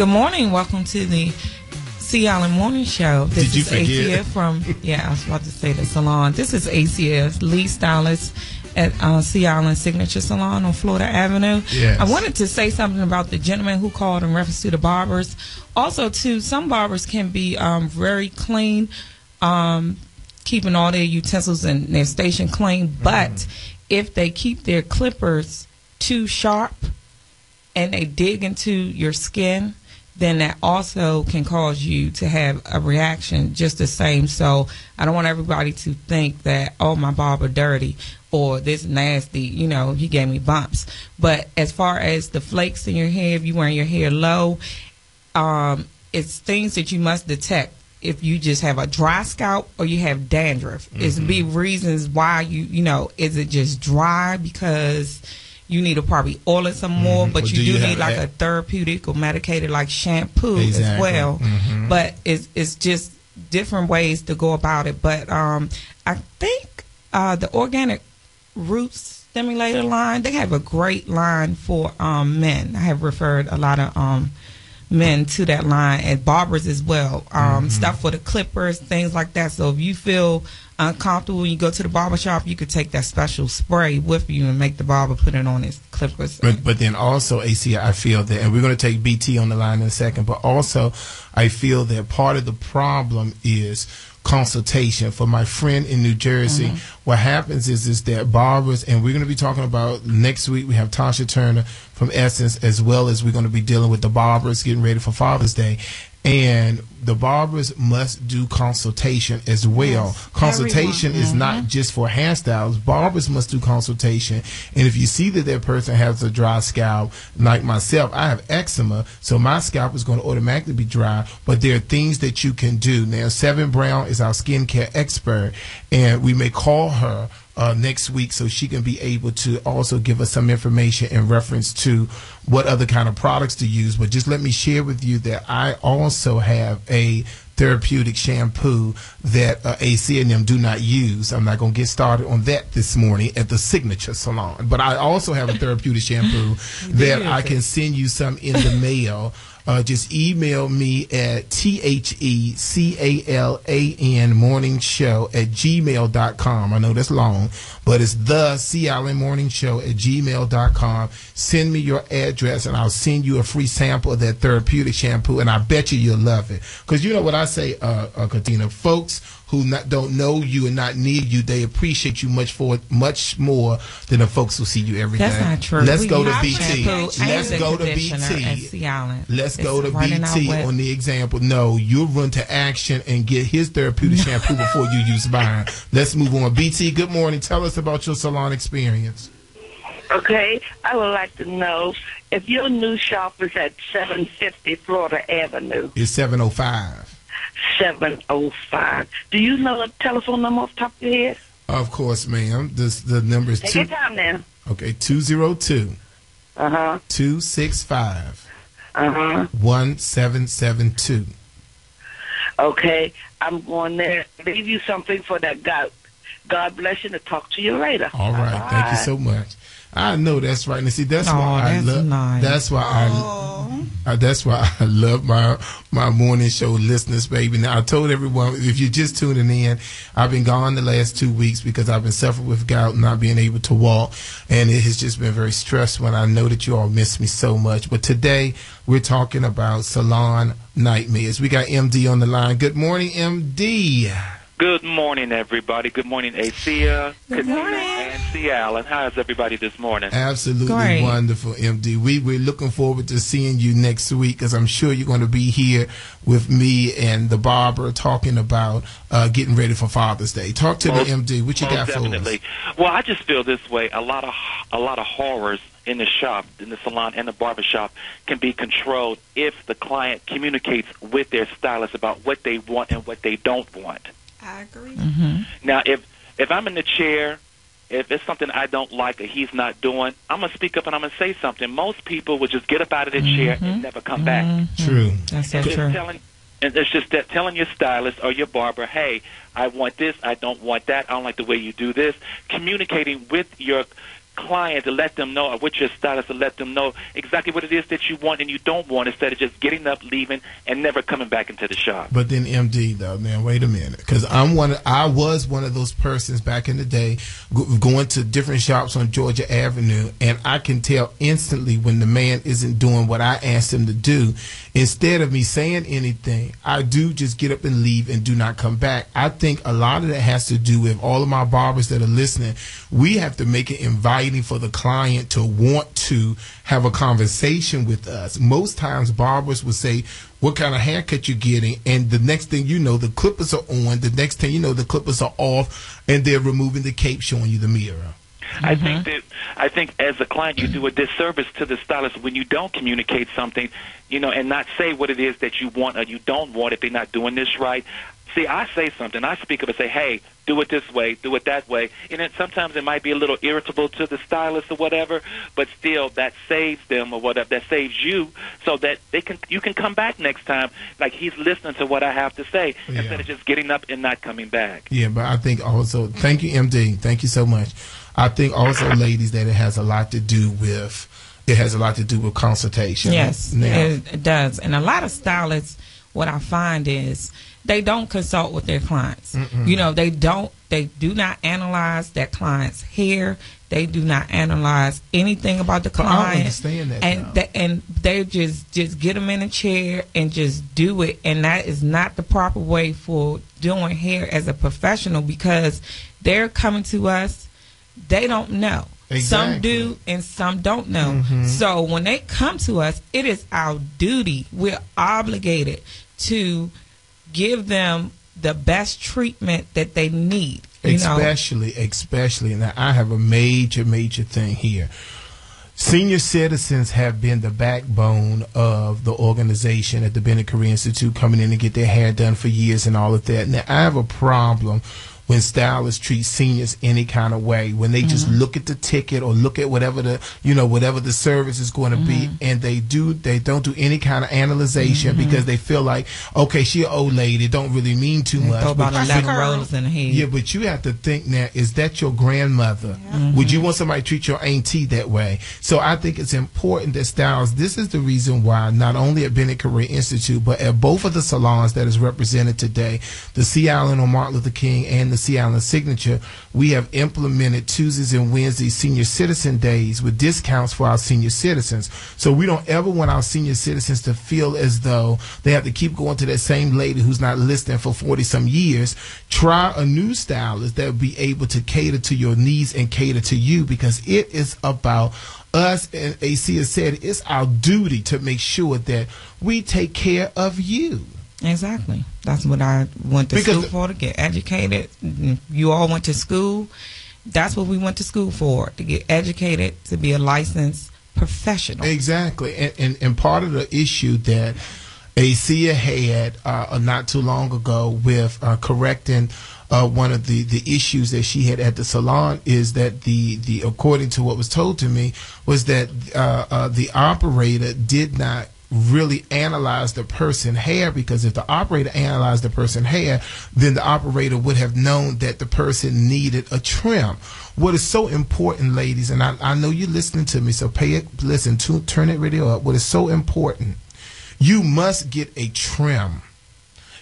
Good morning. Welcome to the Sea Island Morning Show. This is ACF from, I was about to say the Salon. This is ACF, lead stylist at Sea Island Signature Salon on Florida Avenue. Yes. I wanted to say something about the gentleman who called in reference to the barbers. Also, too, some barbers can be very clean, keeping all their utensils and their station clean, but if they keep their clippers too sharp and they dig into your skin, then that also can cause you to have a reaction just the same. So I don't want everybody to think that, oh, my barber dirty or this nasty, he gave me bumps. But as far as the flakes in your hair, if you're wearing your hair low, it's things that you must detect. If you just have a dry scalp or you have dandruff, it's be reasons why is it just dry because you need to probably oil it some more, but you do need like a therapeutic or medicated like shampoo as well. But it's just different ways to go about it. But I think the Organic Roots Stimulator line, they have a great line for men. I have referred a lot of men to that line, and barbers as well. Stuff for the clippers, things like that. So if you feel uncomfortable when you go to the barber shop, you could take that special spray with you and make the barber put it on his clippers. But then also, AC, I feel that, and we're going to take BT on the line in a second, but also I feel that part of the problem is consultation. For my friend in New Jersey, what happens is that barbers, and we're going to be talking about next week, we have Tasha Turner from Essence, as well as we're going to be dealing with the barbers getting ready for Father's Day. And the barbers must do consultation as well. Yes, consultation is not just for hairstyles. Barbers must do consultation. And if you see that that person has a dry scalp, like myself, I have eczema, so my scalp is going to automatically be dry. But there are things that you can do. Now, Seven Brown is our skincare expert, and we may call her next week so she can be able to also give us some information in reference to what other kind of products to use. But just let me share with you that I also have a therapeutic shampoo that AC and them do not use. I'm not going to get started on that this morning at the Signature Salon. But I also have a therapeutic shampoo that I can send you some in the mail. Just email me at THECALAN morning show at gmail.com. I know that's long, but it's the Sea Island morning show at gmail.com. Send me your address and I'll send you a free sample of that therapeutic shampoo, and I bet you'll love it. Because you know what I say, Katina, folks who don't know you and not near you, they appreciate you much more than the folks who see you every day. That's not true. Let's go to BT. Let's go to BT. Let's go to BT on the example. No, you'll run to action and get his therapeutic shampoo before you use mine. Let's move on. BT, good morning. Tell us about your salon experience. Okay, I would like to know if your new shop is at 750 Florida Avenue. It's 705. 705. Do you know the telephone number off the top of your head? Of course, ma'am. The number is Take your time now. Okay, 202 265 1772. Okay, I'm going there. Leave you something for that gout. God bless you, and talk to you later. All right. Bye. Thank you so much. I know that's right. And see, that's why I love. Nice. That's why I love my morning show listeners, baby. Now I told everyone, if you're just tuning in, I've been gone the last 2 weeks because I've been suffering with gout, not being able to walk, and it has just been very stressful. And I know that you all miss me so much. But today we're talking about salon nightmares. We got MD on the line. Good morning, MD. Good morning, everybody. Good morning, Acia, Good morning. and Sea Island. How is everybody this morning? Absolutely Great. Wonderful, MD. We're looking forward to seeing you next week because I'm sure you're going to be here with me and the barber talking about getting ready for Father's Day. Talk to me, MD. What you got definitely. for us? Well, I just feel this way. A lot of horrors in the shop, in the salon and the barber shop, can be controlled if the client communicates with their stylist about what they want and what they don't want. I agree. Now, if I'm in the chair, if it's something I don't like or he's not doing, I'm going to speak up and I'm going to say something. Most people would just get up out of the chair and never come back. True. That's so true. And it's just that telling your stylist or your barber, hey, I want this, I don't want that, I don't like the way you do this. Communicating with your client to let them know, or with your stylist to let them know exactly what it is that you want and you don't want, instead of just getting up, leaving, and never coming back into the shop. But then, MD, though, man, wait a minute, because I was one of those persons back in the day going to different shops on Georgia Avenue, and I can tell instantly when the man isn't doing what I asked him to do. Instead of me saying anything, I do just get up and leave and do not come back. I think a lot of that has to do with all of my barbers that are listening. We have to make it inviting for the client to want to have a conversation with us. Most times barbers will say, what kind of haircut you're getting, and the next thing you know, the clippers are on. The next thing you know, the clippers are off, and they're removing the cape, showing you the mirror. I think as a client, you do a disservice to the stylist when you don't communicate something, and not say what it is that you want or you don't want if they're not doing this right. See, I say something. I speak up and say, hey, do it this way, do it that way. And then sometimes it might be a little irritable to the stylist or whatever, but still that saves them or whatever. That saves you so that you can come back next time like he's listening to what I have to say instead of just getting up and not coming back. Yeah, but I think also, thank you, MD. Thank you so much. I think also, ladies, that it has a lot to do with consultation. Yes, it does. And a lot of stylists, what I find is they don't consult with their clients. They do not analyze that client's hair. They do not analyze anything about the client. I understand that. And they just get them in a chair and just do it. And that is not the proper way for doing hair as a professional, because they're coming to us. They don't know. Exactly. Some do and some don't know. So when they come to us, it is our duty. We're obligated to give them the best treatment that they need. Especially. Now, I have a major thing here. Senior citizens have been the backbone of the organization at the Bennett Career Institute, coming in to get their hair done for years and all of that. Now, I have a problem when stylists treat seniors any kind of way, when they just look at the ticket or look at whatever the service is going to be, and they don't do any kind of analyzation because they feel like, okay, she an old lady, don't really mean too much. Throw about 11 rollers in the head. Yeah, but you have to think now, is that your grandmother? Would you want somebody to treat your auntie that way? So I think it's important that stylists, this is the reason why not only at Bennett Career Institute, but at both of the salons that is represented today, the Sea Island on Martin Luther King and the Sea Island Signature, we have implemented Tuesdays and Wednesdays senior citizen days with discounts for our senior citizens. So we don't ever want our senior citizens to feel as though they have to keep going to that same lady who's not listening for 40 some years. Try a new stylist that will be able to cater to your needs and cater to you, because it is about us, and AC has said it's our duty to make sure that we take care of you. Exactly. That's what I went to school for, to get educated. You all went to school. That's what we went to school for, to get educated, to be a licensed professional. Exactly. And part of the issue that ACA had not too long ago with correcting one of the issues that she had at the salon is that the according to what was told to me, was that the operator did not really analyze the person's hair, because if the operator analyzed the person's hair, then the operator would have known that the person needed a trim. What is so important, ladies, and I know you're listening to me, so turn it radio up. What is so important, you must get a trim.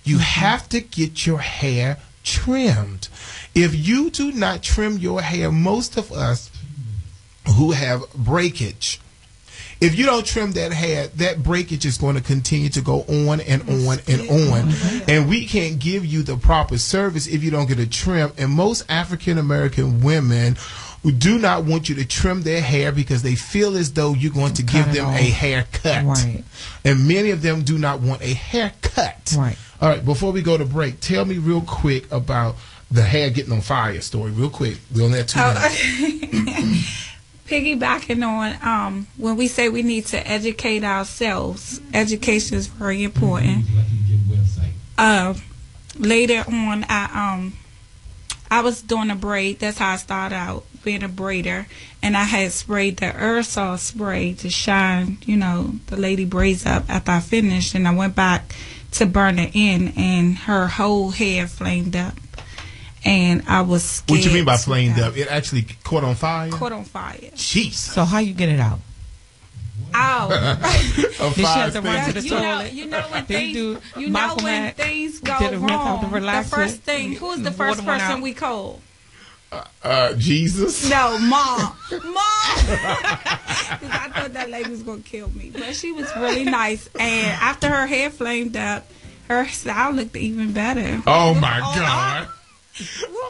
You have to get your hair trimmed. If you do not trim your hair, most of us who have breakage, if you don't trim that hair, that breakage is going to continue to go on and on and on. And we can't give you the proper service if you don't get a trim. And most African American women do not want you to trim their hair because they feel as though you're going to give them a haircut. Right. And many of them do not want a haircut. Right. All right, before we go to break, tell me real quick about the hair getting on fire story. Real quick. We're on that 2 minutes. Piggybacking on when we say we need to educate ourselves, education is very important. Later on, I was doing a braid. That's how I started out, being a braider, and I had sprayed the aerosol spray to shine, the lady braids up after I finished, and I went back to burn it in, and her whole hair flamed up. and I was scared. What you mean by flamed up? It actually caught on fire? Caught on fire. Jeez. So how you get it out? Ow. Did she have to run to the you toilet? know when Did you things, do you know when things go Did it rinse out the wrong. The relaxer? first thing, who's the first Water went person out? we called? Jesus. No, Mom. Because I thought that lady was going to kill me. But she was really nice. And after her hair flamed up, her style looked even better. Oh, my God.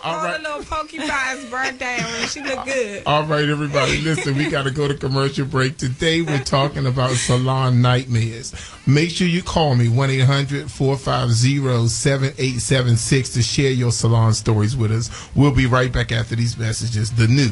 All right. the little porcupines burned down and she looked good. All right, everybody, listen, we got to go to commercial break. Today we're talking about salon nightmares. Make sure you call me, 1-800-450-7876 to share your salon stories with us. We'll be right back after these messages. The news.